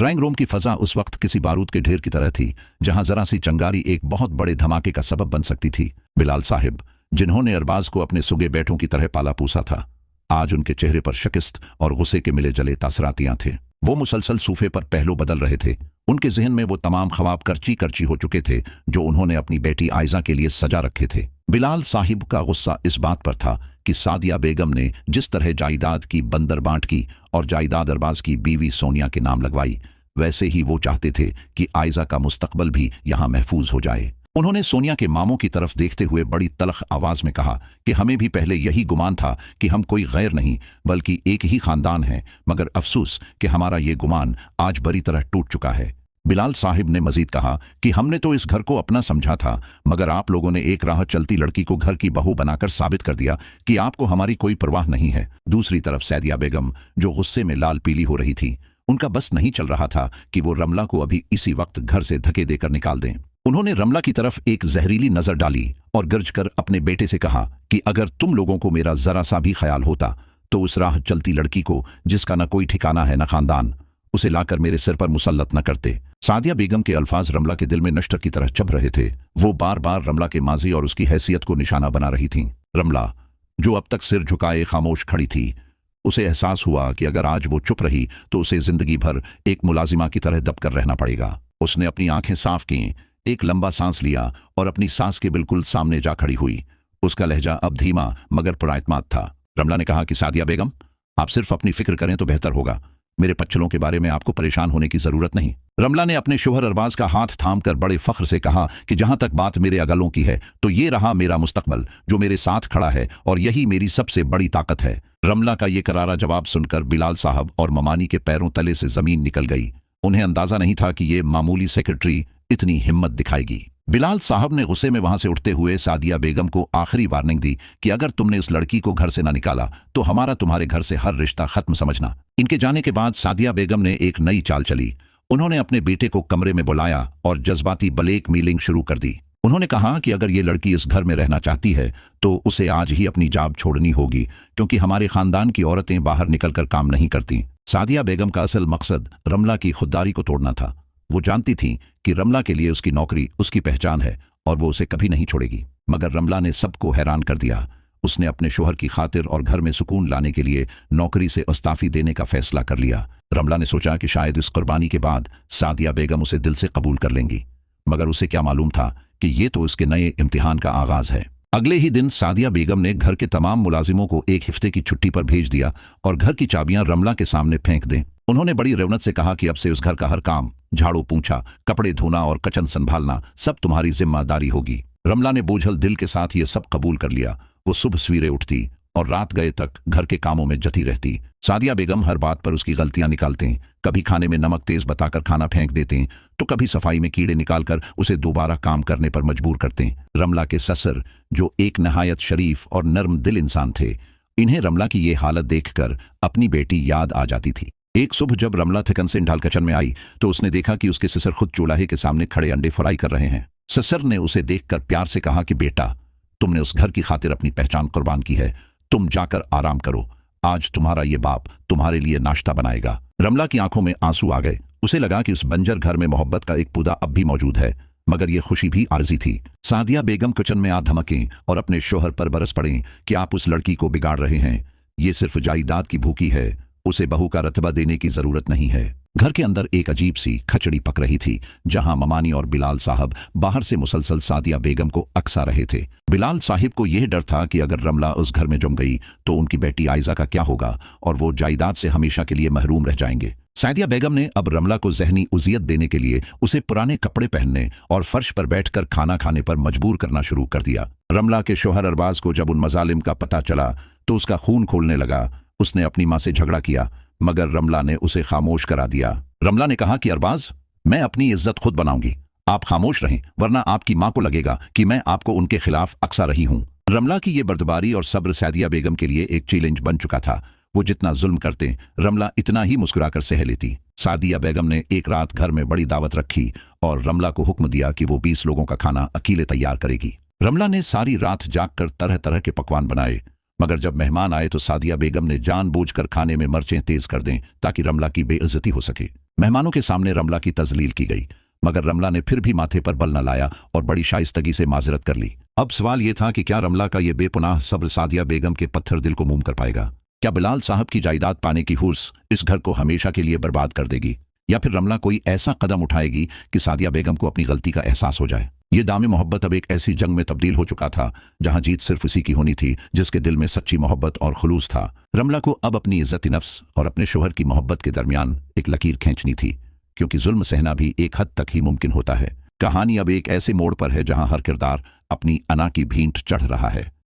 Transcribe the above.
Drawing room की फजा उस वक्त किसी बारूद के ढेर की तरह थी, जहां जरा सी चंगारी एक बहुत बड़े धमाके का सबब बन सकती थी। बिलाल साहिब, जिन्होंने अरबाज को अपने सुगे बेटों की तरह पाला पूसा था, आज उनके चेहरे पर शिकस्त और गुस्से के मिले जले तासरातियां थे। वो मुसलसल सूफे पर पहलू बदल रहे थे। उनके जहन में वो तमाम ख्वाब करची करची हो चुके थे जो उन्होंने अपनी बेटी आयजा के लिए सजा रखे थे। बिलाल साहिब का गुस्सा इस बात पर था कि सादिया बेगम ने जिस तरह जायदाद की बंदर बांट की और जायदाद अरबाज की बीवी सोनिया के नाम लगवाई, वैसे ही वो चाहते थे कि आयजा का मुस्तकबल भी यहां महफूज हो जाए। उन्होंने सोनिया के मामों की तरफ देखते हुए बड़ी तलख आवाज में कहा कि हमें भी पहले यही गुमान था कि हम कोई गैर नहीं बल्कि एक ही खानदान है, मगर अफसोस कि हमारा ये गुमान आज बड़ी तरह टूट चुका है। बिलाल साहिब ने मजीद कहा कि हमने तो इस घर को अपना समझा था, मगर आप लोगों ने एक राह चलती लड़की को घर की बहू बनाकर साबित कर दिया कि आपको हमारी कोई परवाह नहीं है। दूसरी तरफ सैदिया बेगम, जो गुस्से में लाल पीली हो रही थी, उनका बस नहीं चल रहा था कि वो रमला को अभी इसी वक्त घर से धक्के देकर निकाल दें। उन्होंने रमला की तरफ एक जहरीली नजर डाली और गरजकर अपने बेटे से कहा कि अगर तुम लोगों को मेरा जरा सा भी ख्याल होता तो उस राह चलती लड़की को, जिसका न कोई ठिकाना है न खानदान, उसे लाकर मेरे सिर पर मुसल्लत न करते। सादिया बेगम के अल्फाज रमला के दिल में नश्तर की तरह चुभ रहे थे। वो बार बार रमला के माजी और उसकी हैसियत को निशाना बना रही थीं। रमला, जो अब तक सिर झुकाए खामोश खड़ी थी, उसे एहसास हुआ कि अगर आज वो चुप रही तो उसे जिंदगी भर एक मुलाजिमा की तरह दबकर रहना पड़ेगा। उसने अपनी आंखें साफ की, एक लंबा सांस लिया और अपनी सांस के बिल्कुल सामने जा खड़ी हुई। उसका लहजा अब धीमा मगर पुरएतमाद था। रमला ने कहा कि सादिया बेगम, आप सिर्फ अपनी फिक्र करें तो बेहतर होगा। मेरे पच्चलों के बारे में आपको परेशान होने की जरूरत नहीं। रमला ने अपने शोहर अरबाज का हाथ थामकर बड़े फख्र से कहा कि जहां तक बात मेरे अगलों की है तो ये रहा मेरा मुस्तकबल जो मेरे साथ खड़ा है और यही मेरी सबसे बड़ी ताकत है। रमला का ये करारा जवाब सुनकर बिलाल साहब और ममानी के पैरों तले से जमीन निकल गई। उन्हें अंदाजा नहीं था कि ये मामूली सेक्रेटरी इतनी हिम्मत दिखाएगी। बिलाल साहब ने गुस्से में वहां से उठते हुए सादिया बेगम को आखिरी वार्निंग दी कि अगर तुमने उस लड़की को घर से ना निकाला तो हमारा तुम्हारे घर से हर रिश्ता खत्म समझना। इनके जाने के बाद सादिया बेगम ने एक नई चाल चली। उन्होंने अपने बेटे को कमरे में बुलाया और जज्बाती ब्लैक मेलिंग शुरू कर दी। उन्होंने कहा कि अगर ये लड़की इस घर में रहना चाहती है तो उसे आज ही अपनी जाब छोड़नी होगी, क्योंकि हमारे खानदान की औरतें बाहर निकलकर काम नहीं करती। सादिया बेगम का असल मकसद रमला की खुददारी को तोड़ना था। वो जानती थी कि रमला के लिए उसकी नौकरी उसकी पहचान है और वो उसे कभी नहीं छोड़ेगी। मगर रमला ने सबको हैरान कर दिया। उसने अपने शोहर की खातिर और घर में सुकून लाने के लिए नौकरी से इस्तीफा देने का फैसला कर लिया। रमला ने सोचा कि शायद इस कुर्बानी के बाद सादिया बेगम उसे दिल से कबूल कर लेंगी, मगर उसे क्या मालूम था कि ये तो उसके नए इम्तिहान का आगाज है। अगले ही दिन सादिया बेगम ने घर के तमाम मुलाजिमों को एक हफ्ते की छुट्टी पर भेज दिया और घर की चाबियां रमला के सामने फेंक दें। उन्होंने बड़ी रवनत से कहा कि अब से उस घर का हर काम, झाड़ू पोंछा, कपड़े धोना और किचन संभालना सब तुम्हारी जिम्मेदारी होगी। रमला ने बोझल दिल के साथ ये सब कबूल कर लिया। वो सुबह सवेरे उठती और रात गए तक घर के कामों में जती रहती। सादिया बेगम हर बात पर उसकी गलतियां निकालते, कभी खाने में नमक तेज बताकर खाना फेंक देते तो कभी सफाई में कीड़े निकालकर उसे दोबारा काम करने पर मजबूर करते। रमला के ससुर, जो एक नहायत शरीफ और नर्म दिल इंसान थे, इन्हें रमला की ये हालत देखकर अपनी बेटी याद आ जाती थी। एक सुबह जब रमला थकन से ढाल किचन में आई तो उसने देखा कि उसके ससुर खुद चूल्हे के सामने खड़े अंडे फ्राई कर रहे हैं। ससुर ने उसे देखकर प्यार से कहा कि बेटा, तुमने उस घर की खातिर अपनी पहचान कुर्बान की है, तुम जाकर आराम करो। आज तुम्हारा ये बाप तुम्हारे लिए नाश्ता बनाएगा। रमला की आंखों में आंसू आ गए। उसे लगा कि उस बंजर घर में मोहब्बत का एक पौधा अब भी मौजूद है, मगर यह खुशी भी आर्जी थी। सादिया बेगम किचन में आ धमकें और अपने शोहर पर बरस पड़ें कि आप उस लड़की को बिगाड़ रहे हैं। ये सिर्फ जायदाद की भूखी है, उसे बहू का रतबा देने की जरूरत नहीं है। घर के अंदर एक अजीब सी खचड़ी पक रही थी, जहां ममानी और बिलाल साहब बाहर से मुसलसल सादिया बेगम को अकसा रहे थे। बिलाल साहिब को यह डर था कि अगर रमला उस घर में जम गई तो उनकी बेटी आयजा का क्या होगा और वो जायदाद से हमेशा के लिए महरूम रह जाएंगे। सादिया बेगम ने अब रमला को जहनी उजियत देने के लिए उसे पुराने कपड़े पहनने और फर्श पर बैठकर खाना खाने पर मजबूर करना शुरू कर दिया। रमला के शोहर अरबाज को जब उन मजालिम का पता चला तो उसका खून खोलने लगा। उसने अपनी मां से झगड़ा किया, मगर रमला ने उसे खामोश करा दिया। रमला ने कहा कि अरबाज, मैं अपनी इज्जत खुद बनाऊंगी, आप खामोश रहें, वरना आपकी मां को लगेगा कि मैं आपको उनके खिलाफ अकसा रही हूं। रमला की ये बर्दबारी और सब्र सादिया बेगम के लिए एक चैलेंज बन चुका था। वो जितना जुल्म करते, रमला इतना ही मुस्कुराकर सह लेती। सादिया बेगम ने एक रात घर में बड़ी दावत रखी और रमला को हुक्म दिया कि वो 20 लोगों का खाना अकेले तैयार करेगी। रमला ने सारी रात जागकर तरह तरह के पकवान बनाए, मगर जब मेहमान आए तो सादिया बेगम ने जानबूझकर खाने में मिर्चें तेज कर दें ताकि रमला की बेइज्जती हो सके। मेहमानों के सामने रमला की तजलील की गई, मगर रमला ने फिर भी माथे पर बल न लाया और बड़ी शाइस्तगी से माजरत कर ली। अब सवाल यह था कि क्या रमला का यह बेपनाह सब्र सादिया बेगम के पत्थर दिल को मूम कर पाएगा? क्या बिलाल साहब की जायदाद पाने की हुर्स इस घर को हमेशा के लिए बर्बाद कर देगी, या फिर रमला कोई ऐसा कदम उठाएगी कि सादिया बेगम को अपनी गलती का एहसास हो जाए? ये दामे मोहब्बत अब एक ऐसी जंग में तब्दील हो चुका था जहां जीत सिर्फ उसी की होनी थी जिसके दिल में सच्ची मोहब्बत और खुलूस था। रमला को अब अपनी इज्जत नफ्स और अपने शोहर की मोहब्बत के दरमियान एक लकीर खींचनी थी, क्योंकि जुल्म सहना भी एक हद तक ही मुमकिन होता है। कहानी अब एक ऐसे मोड़ पर है जहां हर किरदार अपनी अना की भींट चढ़ रहा है।